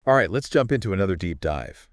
All right, let's jump into another deep dive.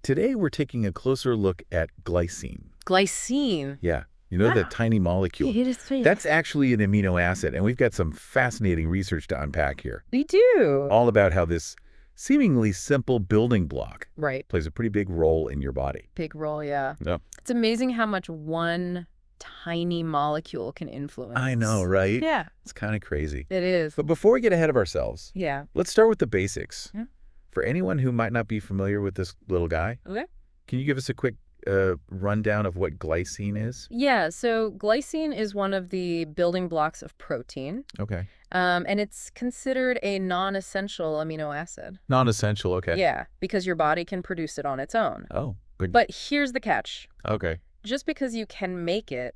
Today, we're taking a closer look at glycine. Glycine. Yeah, you know, that tiny molecule. It is tiny. That's actually an amino acid, and we've got some fascinating research to unpack here. We do. All about how this seemingly simple building block Right. plays a pretty big role in your body. Big role, yeah. Yeah. It's amazing how much one tiny molecule can influence. I know, right? Yeah. It's kind of crazy. It is. But before we get ahead of ourselves, Yeah. let's start with the basics. Yeah. For anyone who might not be familiar with this little guy, Okay. can you give us a quick rundown of what glycine is? Yeah, so glycine is one of the building blocks of protein, Okay. and it's considered a non-essential amino acid. Non-essential, okay. Yeah, because your body can produce it on its own. Oh, good. But here's the catch. Okay. Just because you can make it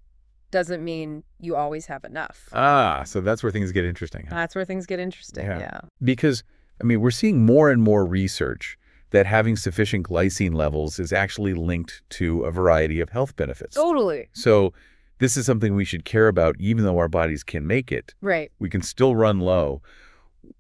doesn't mean you always have enough. Ah, so that's where things get interesting. That's where things get interesting, yeah. Because, I mean, we're seeing more and more research that having sufficient glycine levels is actually linked to a variety of health benefits. Totally. So this is something we should care about even though our bodies can make it. Right. We can still run low.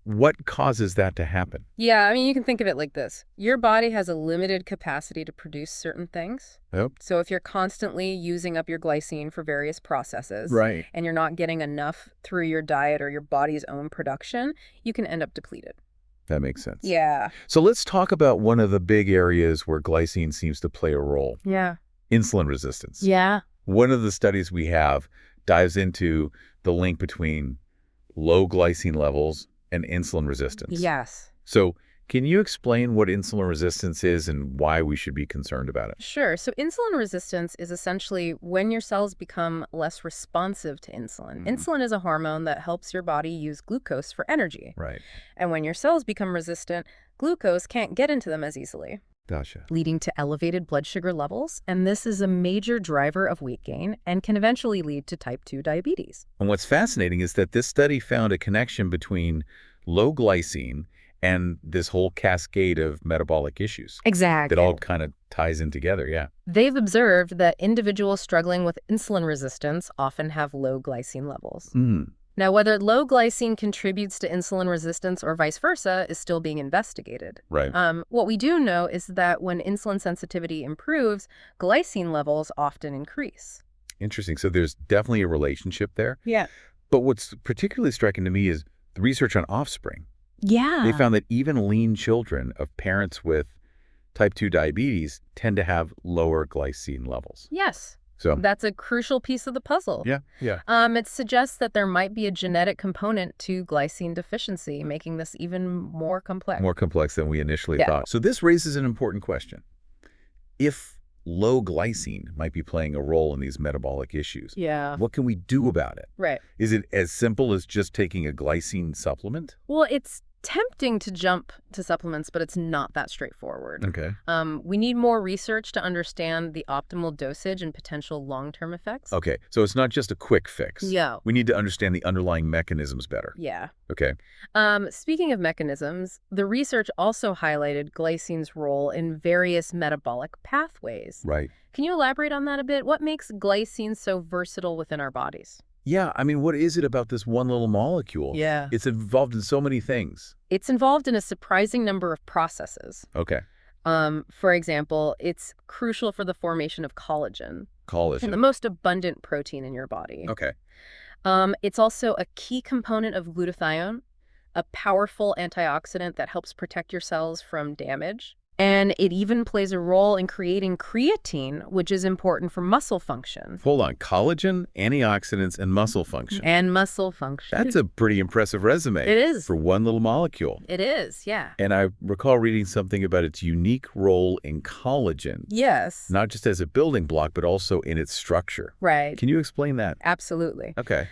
What causes that to happen? Yeah, I mean, you can think of it like this. Your body has a limited capacity to produce certain things. Yep. So if you're constantly using up your glycine for various processes, Right. and you're not getting enough through your diet or your body's own production, you can end up depleted. That makes sense. Yeah. So let's talk about one of the big areas where glycine seems to play a role. Yeah. Insulin resistance. Yeah. One of the studies we have dives into the link between low glycine levels and insulin resistance. Yes. So can you explain what insulin resistance is and why we should be concerned about it? Sure. So insulin resistance is essentially when your cells become less responsive to insulin. Insulin is a hormone that helps your body use glucose for energy. Right. And when your cells become resistant, glucose can't get into them as easily, Gotcha. leading to elevated blood sugar levels. And this is a major driver of weight gain and can eventually lead to type 2 diabetes. And what's fascinating is that this study found a connection between low glycine and this whole cascade of metabolic issues. Exactly. That all kind of ties in together, yeah. They've observed that individuals struggling with insulin resistance often have low glycine levels. Now, whether low glycine contributes to insulin resistance or vice versa is still being investigated. Right. What we do know is that when insulin sensitivity improves, glycine levels often increase. Interesting. So there's definitely a relationship there. Yeah. But what's particularly striking to me is the research on offspring. Yeah. They found that even lean children of parents with type 2 diabetes tend to have lower glycine levels. Yes. So That's a crucial piece of the puzzle. yeah. It suggests that there might be a genetic component to glycine deficiency, making this even more complex. More complex than we initially Yeah. thought. So this raises an important question. If low glycine might be playing a role in these metabolic issues, Yeah. what can we do about it? Right. Is it as simple as just taking a glycine supplement? Well, it's tempting to jump to supplements, but it's not that straightforward. Okay. We need more research to understand the optimal dosage and potential long-term effects. Okay. So it's not just a quick fix. Yeah. We need to understand the underlying mechanisms better. Yeah. Okay. Speaking of mechanisms, the research also highlighted glycine's role in various metabolic pathways. Right. Can you elaborate on that a bit? What makes glycine so versatile within our bodies? Yeah. I mean, what is it about this one little molecule? Yeah. It's involved in so many things. It's involved in a surprising number of processes. Okay. For example, it's crucial for the formation of collagen, Collagen. and the most abundant protein in your body. Okay. It's also a key component of glutathione, a powerful antioxidant that helps protect your cells from damage. And it even plays a role in creating creatine, which is important for muscle function. Hold on. Collagen, antioxidants, and muscle function. And muscle function. That's a pretty impressive resume. It is. For one little molecule. It is, yeah. And I recall reading something about its unique role in collagen, Yes. not just as a building block, but also in its structure. Right. Can you explain that? Absolutely. Okay.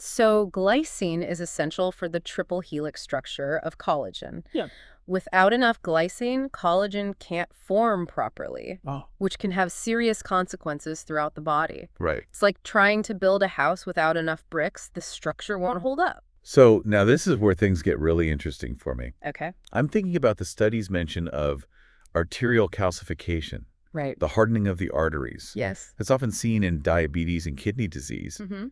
So glycine is essential for the triple helix structure of collagen. Yeah. Without enough glycine, collagen can't form properly, Oh. which can have serious consequences throughout the body. Right. It's like trying to build a house without enough bricks. The structure won't hold up. So now this is where things get really interesting for me. Okay. I'm thinking about the study's mention of arterial calcification, Right. the hardening of the arteries. Yes. It's often seen in diabetes and kidney disease. Mm-hmm.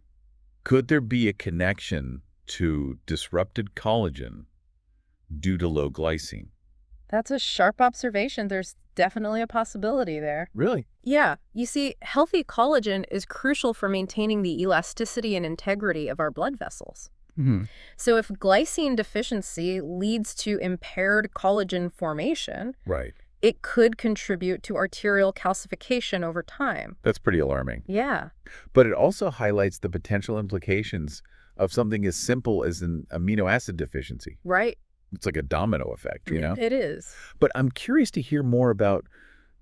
Could there be a connection to disrupted collagen due to low glycine? That's a sharp observation. There's definitely a possibility there. Really? Yeah. You see, healthy collagen is crucial for maintaining the elasticity and integrity of our blood vessels. Hmm. So if glycine deficiency leads to impaired collagen formation, Right. it could contribute to arterial calcification over time. That's pretty alarming. Yeah, But it also highlights the potential implications of something as simple as an amino acid deficiency. right. It's like a domino effect, you know? It is. But I'm curious to hear more about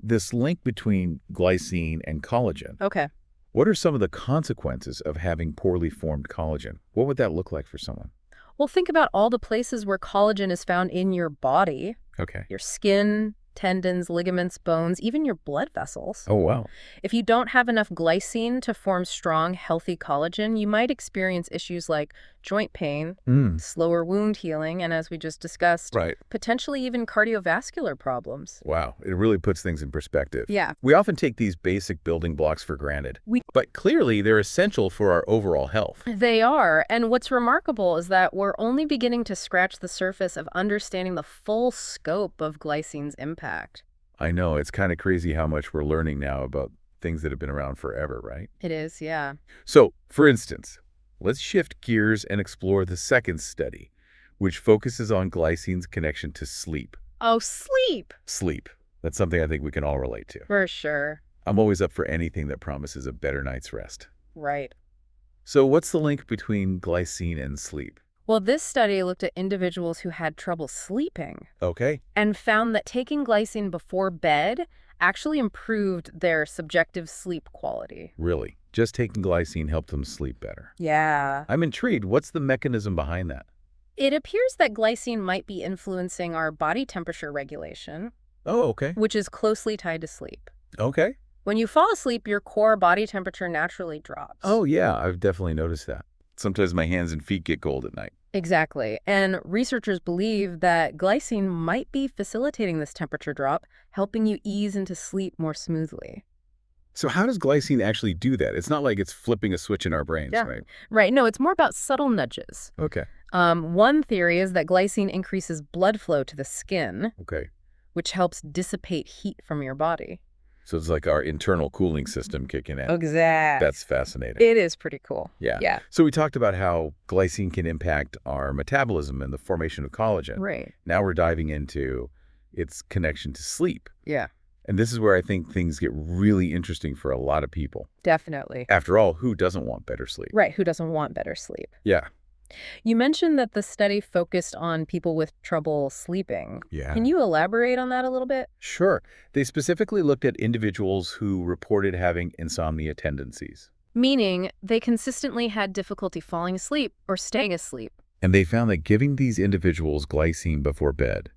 this link between glycine and collagen. Okay. What are some of the consequences of having poorly formed collagen? What would that look like for someone? Well, think about all the places where collagen is found in your body, Okay. your skin, tendons, ligaments, bones, even your blood vessels. Oh, wow. If you don't have enough glycine to form strong, healthy collagen, you might experience issues like joint pain, slower wound healing, and as we just discussed, Right. potentially even cardiovascular problems. Wow. It really puts things in perspective. Yeah. We often take these basic building blocks for granted, We- but clearly they're essential for our overall health. They are, and what's remarkable is that we're only beginning to scratch the surface of understanding the full scope of glycine's impact. I know. It's kind of crazy how much we're learning now about things that have been around forever, right? It is, yeah. So, for instance, let's shift gears and explore the second study, which focuses on glycine's connection to sleep. Oh, sleep! Sleep. That's something I think we can all relate to. For sure. I'm always up for anything that promises a better night's rest. Right. So what's the link between glycine and sleep? Well, this study looked at individuals who had trouble sleeping Okay. and found that taking glycine before bed actually improved their subjective sleep quality. Really? Just taking glycine helped them sleep better. Yeah. I'm intrigued. What's the mechanism behind that? It appears that glycine might be influencing our body temperature regulation, Oh, okay. which is closely tied to sleep. Okay. When you fall asleep, your core body temperature naturally drops. Oh, yeah. I've definitely noticed that. Sometimes my hands and feet get cold at night. Exactly. And researchers believe that glycine might be facilitating this temperature drop, helping you ease into sleep more smoothly. So how does glycine actually do that? It's not like it's flipping a switch in our brains, Yeah. right? Right. No, it's more about subtle nudges. Okay. One theory is that glycine increases blood flow to the skin, Okay. which helps dissipate heat from your body. So it's like our internal cooling system kicking in. Exactly. That's fascinating. It is pretty cool. Yeah. Yeah. So we talked about how glycine can impact our metabolism and the formation of collagen. Right. Now we're diving into its connection to sleep. Yeah. And this is where I think things get really interesting for a lot of people. Definitely. After all, who doesn't want better sleep? Right. Who doesn't want better sleep? Yeah. You mentioned that the study focused on people with trouble sleeping. Yeah. Can you elaborate on that a little bit? Sure. They specifically looked at individuals who reported having insomnia tendencies. Meaning they consistently had difficulty falling asleep or staying asleep. And they found that giving these individuals glycine before bed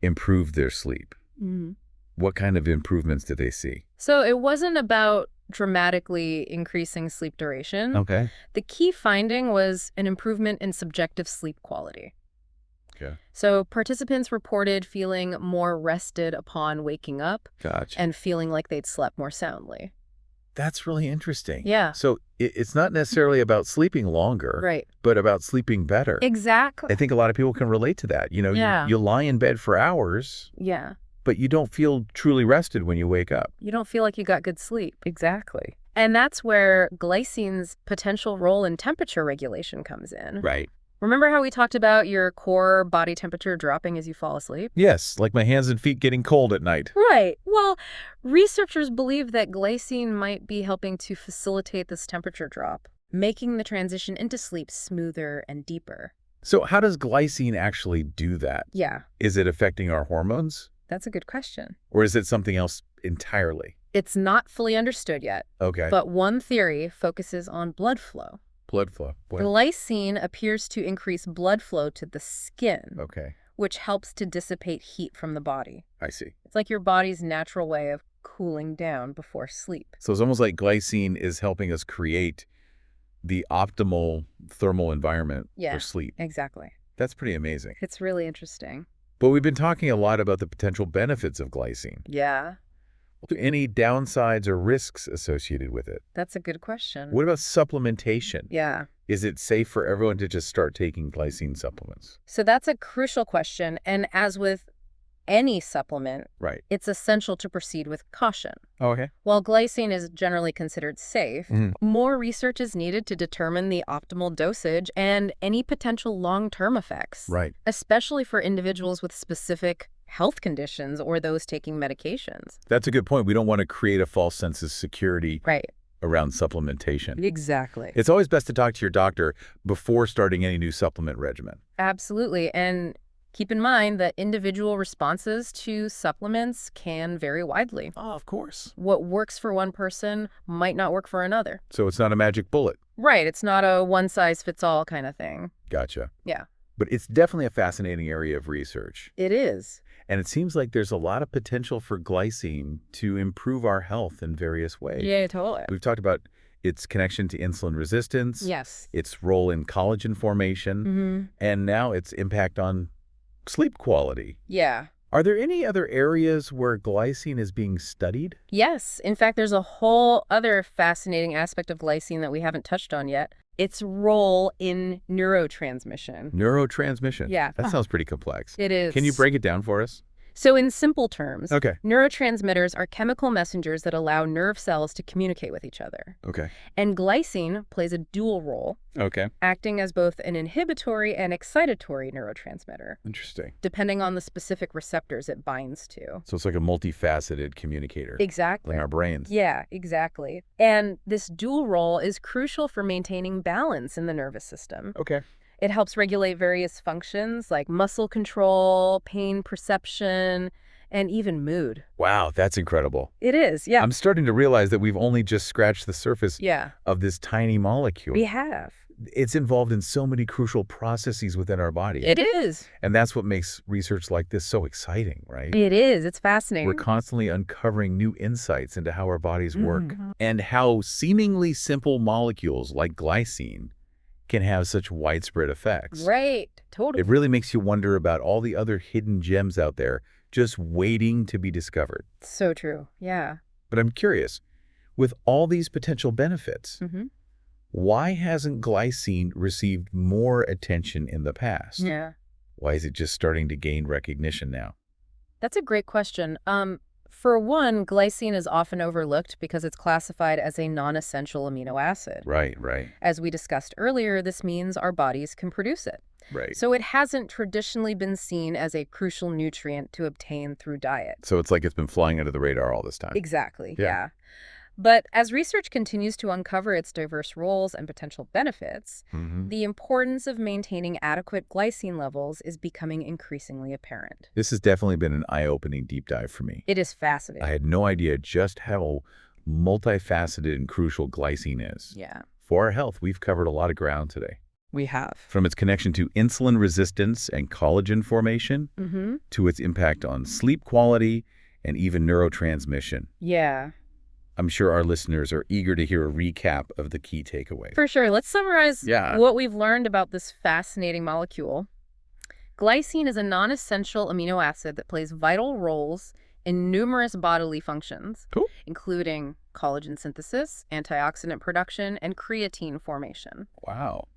improved their sleep. Mm. What kind of improvements did they see? So it wasn't about dramatically increasing sleep duration. Okay. The key finding was an improvement in subjective sleep quality. Okay. So participants reported feeling more rested upon waking up Gotcha. and feeling like they'd slept more soundly. That's really interesting. Yeah. So it's not necessarily about sleeping longer, Right. but about sleeping better. Exactly. I think a lot of people can relate to that. You know, Yeah. you lie in bed for hours, Yeah. but you don't feel truly rested when you wake up. You don't feel like you got good sleep. Exactly. And that's where glycine's potential role in temperature regulation comes in. Right. Remember how we talked about your core body temperature dropping as you fall asleep? Yes, like my hands and feet getting cold at night. Right. Well, researchers believe that glycine might be helping to facilitate this temperature drop, making the transition into sleep smoother and deeper. So how does glycine actually do that? Yeah, Is it affecting our hormones? that's a good question. Or is it something else entirely? It's not fully understood yet, Okay. but one theory focuses on blood flow. Blood flow. What? Glycine appears to increase blood flow to the skin, Okay. which helps to dissipate heat from the body. I see. It's like your body's natural way of cooling down before sleep. So it's almost like glycine is helping us create the optimal thermal environment Yeah. for sleep. Exactly. That's pretty amazing. It's really interesting. But we've been talking a lot about the potential benefits of glycine. Yeah, Any downsides or risks associated with it? that's a good question. What about supplementation? Yeah. Is it safe for everyone to just start taking glycine supplements? So that's a crucial question. And as with any supplement, Right. it's essential to proceed with caution. Oh, okay. While glycine is generally considered safe, Mhm. more research is needed to determine the optimal dosage and any potential long-term effects, Right. especially for individuals with specific health conditions or those taking medications. That's a good point. We don't want to create a false sense of security Right. around supplementation. Exactly. It's always best to talk to your doctor before starting any new supplement regimen. Absolutely. And keep in mind that individual responses to supplements can vary widely. Oh, of course. What works for one person might not work for another. So it's not a magic bullet. Right. It's not a one-size-fits-all kind of thing. Gotcha. Yeah. But it's definitely a fascinating area of research. It is. And it seems like there's a lot of potential for glycine to improve our health in various ways. Yeah, totally. We've talked about its connection to insulin resistance, Yes. its role in collagen formation, Mm-hmm. and now its impact on sleep quality. Yeah. Are there any other areas where glycine is being studied? Yes. In fact, there's a whole other fascinating aspect of glycine that we haven't touched on yet. Its role in neurotransmission. Neurotransmission. Yeah. That sounds pretty complex. It is. Can you break it down for us? So in simple terms, Okay. neurotransmitters are chemical messengers that allow nerve cells to communicate with each other. Okay. And glycine plays a dual role, Okay. acting as both an inhibitory and excitatory neurotransmitter, Interesting. depending on the specific receptors it binds to. So it's like a multifaceted communicator. Exactly. Like our brains. Yeah, exactly. And this dual role is crucial for maintaining balance in the nervous system. Okay. It helps regulate various functions like muscle control, pain perception, and even mood. Wow, that's incredible. It is, yeah. I'm starting to realize that we've only just scratched the surface Yeah, of this tiny molecule. we have. It's involved in so many crucial processes within our body. It is. And that's what makes research like this so exciting, right? It is. It's fascinating. We're constantly uncovering new insights into how our bodies work Mhm. and how seemingly simple molecules like glycine can have such widespread effects. Right. Totally. It really makes you wonder about all the other hidden gems out there just waiting to be discovered. So true. Yeah. But I'm curious, with all these potential benefits, Mm-hmm. why hasn't glycine received more attention in the past? Yeah. Why is it just starting to gain recognition now? That's a great question. For one, glycine is often overlooked because it's classified as a non-essential amino acid. Right. As we discussed earlier, this means our bodies can produce it. Right. So it hasn't traditionally been seen as a crucial nutrient to obtain through diet. So it's like it's been flying under the radar all this time. Exactly, Yeah. yeah. But as research continues to uncover its diverse roles and potential benefits, Mhm. the importance of maintaining adequate glycine levels is becoming increasingly apparent. This has definitely been an eye-opening deep dive for me. It is fascinating. I had no idea just how multifaceted and crucial glycine is. Yeah, For our health, we've covered a lot of ground today. we have. From its connection to insulin resistance and collagen formation, Mm-hmm. to its impact on sleep quality and even neurotransmission. Yeah, I'm sure our listeners are eager to hear a recap of the key takeaways. for sure. Let's summarize Yeah. what we've learned about this fascinating molecule. Glycine is a non-essential amino acid that plays vital roles in numerous bodily functions, Cool. including collagen synthesis, antioxidant production, and creatine formation. Wow.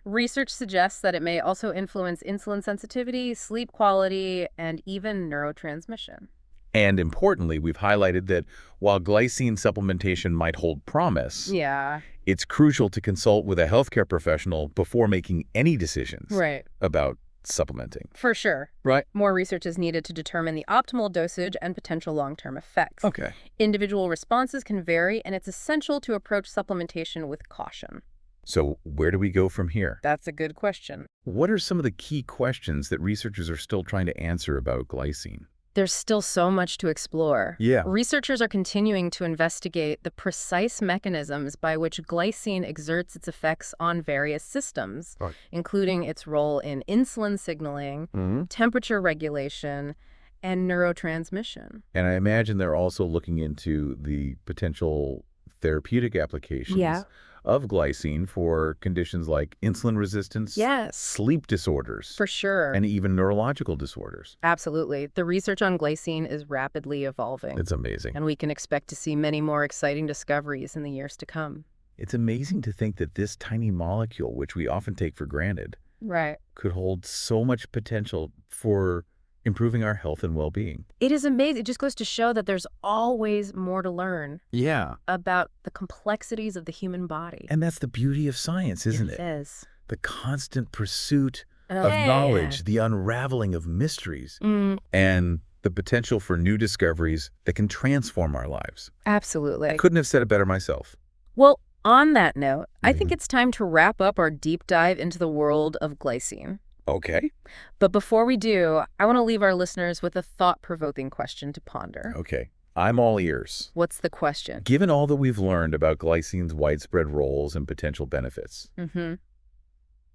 Research suggests that it may also influence insulin sensitivity, sleep quality, and even neurotransmission. And importantly, we've highlighted that while glycine supplementation might hold promise, Yeah. it's crucial to consult with a healthcare professional before making any decisions Right. about supplementing. For sure. Right. More research is needed to determine the optimal dosage and potential long-term effects. Okay. Individual responses can vary, and it's essential to approach supplementation with caution. So where do we go from here? That's a good question. What are some of the key questions that researchers are still trying to answer about glycine? There's still so much to explore. Yeah. Researchers are continuing to investigate the precise mechanisms by which glycine exerts its effects on various systems, Right. including its role in insulin signaling, temperature regulation, and neurotransmission. And I imagine they're also looking into the potential therapeutic applications Yeah. of glycine for conditions like insulin resistance, Yes. sleep disorders, For sure. and even neurological disorders. Absolutely. The research on glycine is rapidly evolving, It's amazing. and we can expect to see many more exciting discoveries in the years to come. It's amazing to think that this tiny molecule, which we often take for granted, Right. could hold so much potential for improving our health and well-being. It is amazing. It just goes to show that there's always more to learn Yeah. about the complexities of the human body. And that's the beauty of science, isn't It it? is. The constant pursuit of Yeah. knowledge, the unraveling of mysteries, Mm, and the potential for new discoveries that can transform our lives. absolutely. I couldn't have said it better myself. Well, on that note, I think Mhm. it's time to wrap up our deep dive into the world of glycine. Okay. But before we do, I want to leave our listeners with a thought-provoking question to ponder. Okay. I'm all ears. What's the question? Given all that we've learned about glycine's widespread roles and potential benefits, Mm-hmm.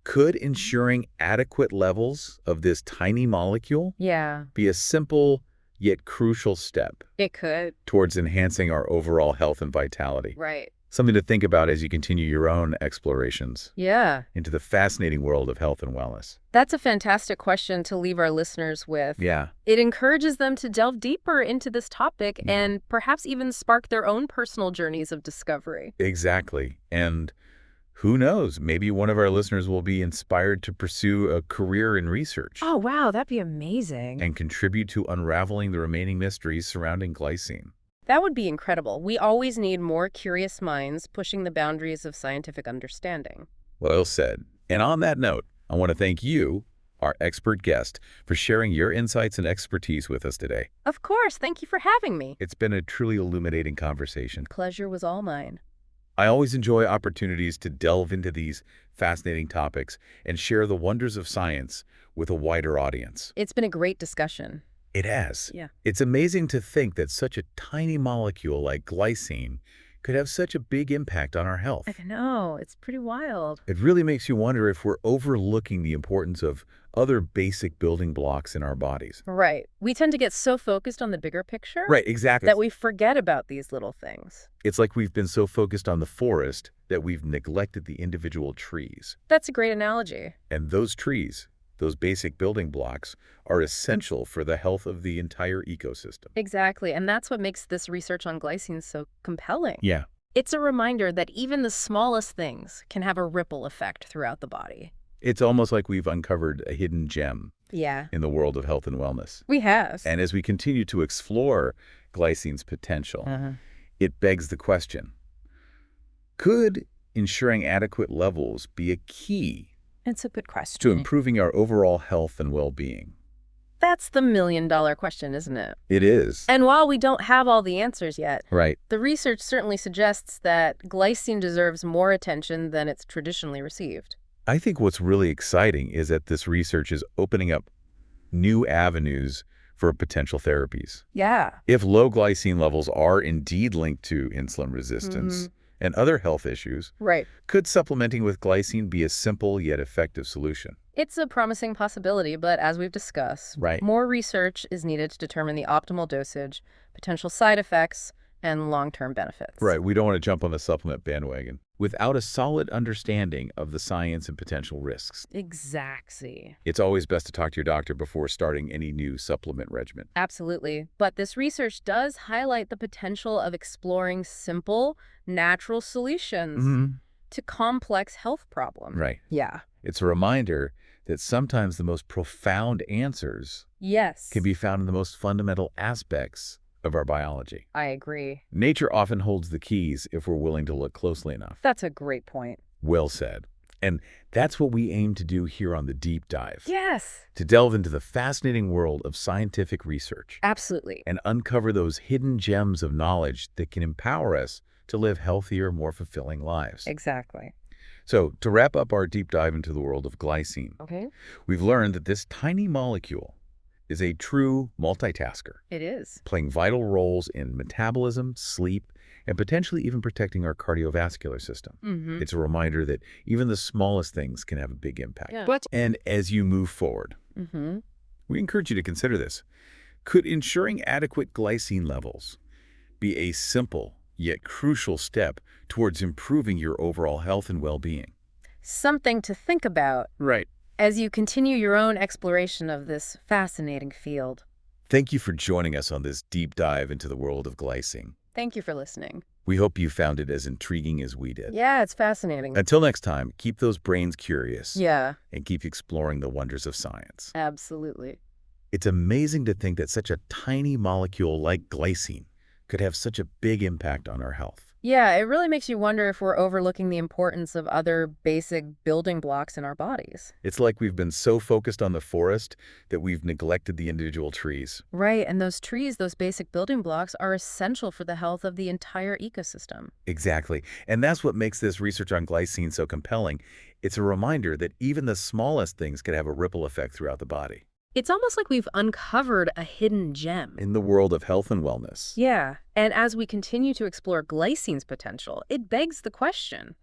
could ensuring adequate levels of this tiny molecule Yeah, be a simple yet crucial step it could. towards enhancing our overall health and vitality? Right. Something to think about as you continue your own explorations Yeah. into the fascinating world of health and wellness. That's a fantastic question to leave our listeners with. Yeah. It encourages them to delve deeper into this topic and perhaps even spark their own personal journeys of discovery. Exactly. And who knows, maybe one of our listeners will be inspired to pursue a career in research Oh, wow, that'd be amazing. and contribute to unraveling the remaining mysteries surrounding glycine. That would be incredible. We always need more curious minds pushing the boundaries of scientific understanding. Well said. And on that note, I want to thank you, our expert guest, for sharing your insights and expertise with us today. Of course, thank you for having me. It's been a truly illuminating conversation. Pleasure was all mine. I always enjoy opportunities to delve into these fascinating topics and share the wonders of science with a wider audience. It's been a great discussion. It has. Yeah. It's amazing to think that such a tiny molecule like glycine could have such a big impact on our health. I know, it's pretty wild. It really makes you wonder if we're overlooking the importance of other basic building blocks in our bodies. Right. We tend to get so focused on the bigger picture Right, exactly. that we forget about these little things. It's like we've been so focused on the forest that we've neglected the individual trees. That's a great analogy. And those trees, those basic building blocks, are essential for the health of the entire ecosystem. Exactly. And that's what makes this research on glycine so compelling. Yeah. It's a reminder that even the smallest things can have a ripple effect throughout the body. It's almost like we've uncovered a hidden gem Yeah, in the world of health and wellness. we have. And as we continue to explore glycine's potential, Uh-huh. it begs the question, could ensuring adequate levels be a key It's a good question. to improving our overall health and well-being? That's the million-dollar question, isn't it? It is. And while we don't have all the answers yet, Right. the research certainly suggests that glycine deserves more attention than it's traditionally received. I think what's really exciting is that this research is opening up new avenues for potential therapies. Yeah. If low glycine levels are indeed linked to insulin resistance and other health issues, Right. could supplementing with glycine be a simple yet effective solution? It's a promising possibility, but as we've discussed, Right. more research is needed to determine the optimal dosage, potential side effects, and long-term benefits. Right, we don't want to jump on the supplement bandwagon without a solid understanding of the science and potential risks. Exactly. It's always best to talk to your doctor before starting any new supplement regimen. Absolutely. But this research does highlight the potential of exploring simple, natural solutions to complex health problems. Right. Yeah. It's a reminder that sometimes the most profound answers Yes. can be found in the most fundamental aspects of our biology. I agree. Nature often holds the keys if we're willing to look closely enough. That's a great point. Well said. And that's what we aim to do here on the Deep Dive. Yes. To delve into the fascinating world of scientific research Absolutely. and uncover those hidden gems of knowledge that can empower us to live healthier, more fulfilling lives. Exactly. So, to wrap up our deep dive into the world of glycine, Okay. we've learned that this tiny molecule is a true multitasker, It is. playing vital roles in metabolism, sleep, and potentially even protecting our cardiovascular system. Mm-hmm. It's a reminder that even the smallest things can have a big impact. Yeah. And as you move forward, Mm-hmm. we encourage you to consider this. Could ensuring adequate glycine levels be a simple yet crucial step towards improving your overall health and well-being? Something to think about Right. as you continue your own exploration of this fascinating field. Thank you for joining us on this deep dive into the world of glycine. Thank you for listening. We hope you found it as intriguing as we did. Yeah, it's fascinating. Until next time, keep those brains curious Yeah, and keep exploring the wonders of science. absolutely. It's amazing to think that such a tiny molecule like glycine could have such a big impact on our health. Yeah, it really makes you wonder if we're overlooking the importance of other basic building blocks in our bodies. It's like we've been so focused on the forest that we've neglected the individual trees. Right, and those trees, those basic building blocks, are essential for the health of the entire ecosystem. Exactly. And that's what makes this research on glycine so compelling. It's a reminder that even the smallest things can have a ripple effect throughout the body. It's almost like we've uncovered a hidden gem. In the world of health and wellness. Yeah, and as we continue to explore glycine's potential, it begs the question,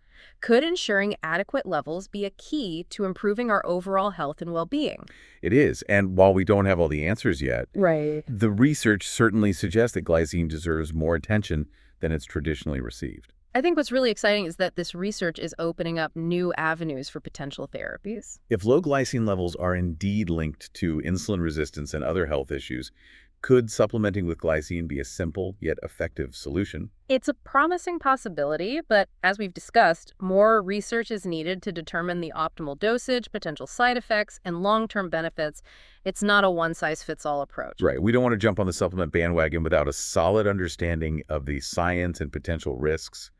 could ensuring adequate levels be a key to improving our overall health and well-being? It is. And while we don't have all the answers yet, Right. the research certainly suggests that glycine deserves more attention than it's traditionally received. I think what's really exciting is that this research is opening up new avenues for potential therapies. If low glycine levels are indeed linked to insulin resistance and other health issues, could supplementing with glycine be a simple yet effective solution? It's a promising possibility, but as we've discussed, more research is needed to determine the optimal dosage, potential side effects, and long-term benefits. It's not a one-size-fits-all approach. Right. We don't want to jump on the supplement bandwagon without a solid understanding of the science and potential risks.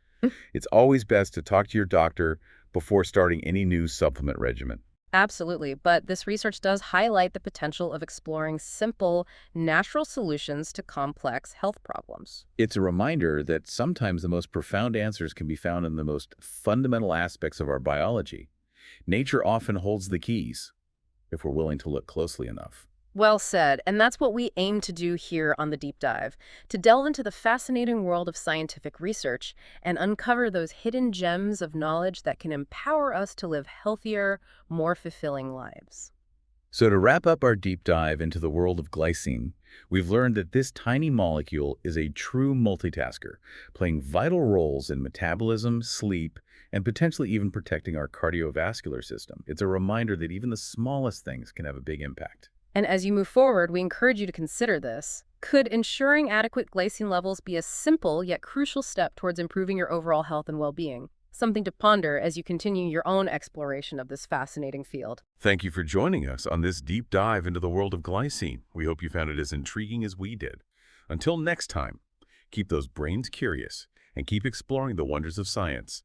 It's always best to talk to your doctor before starting any new supplement regimen. Absolutely, but this research does highlight the potential of exploring simple, natural solutions to complex health problems. It's a reminder that sometimes the most profound answers can be found in the most fundamental aspects of our biology. Nature often holds the keys, if we're willing to look closely enough. Well said, and that's what we aim to do here on the Deep Dive, to delve into the fascinating world of scientific research and uncover those hidden gems of knowledge that can empower us to live healthier, more fulfilling lives. So to wrap up our deep dive into the world of glycine, we've learned that this tiny molecule is a true multitasker, playing vital roles in metabolism, sleep, and potentially even protecting our cardiovascular system. It's a reminder that even the smallest things can have a big impact. And as you move forward, we encourage you to consider this. Could ensuring adequate glycine levels be a simple yet crucial step towards improving your overall health and well-being? Something to ponder as you continue your own exploration of this fascinating field. Thank you for joining us on this deep dive into the world of glycine. We hope you found it as intriguing as we did. Until next time, keep those brains curious and keep exploring the wonders of science.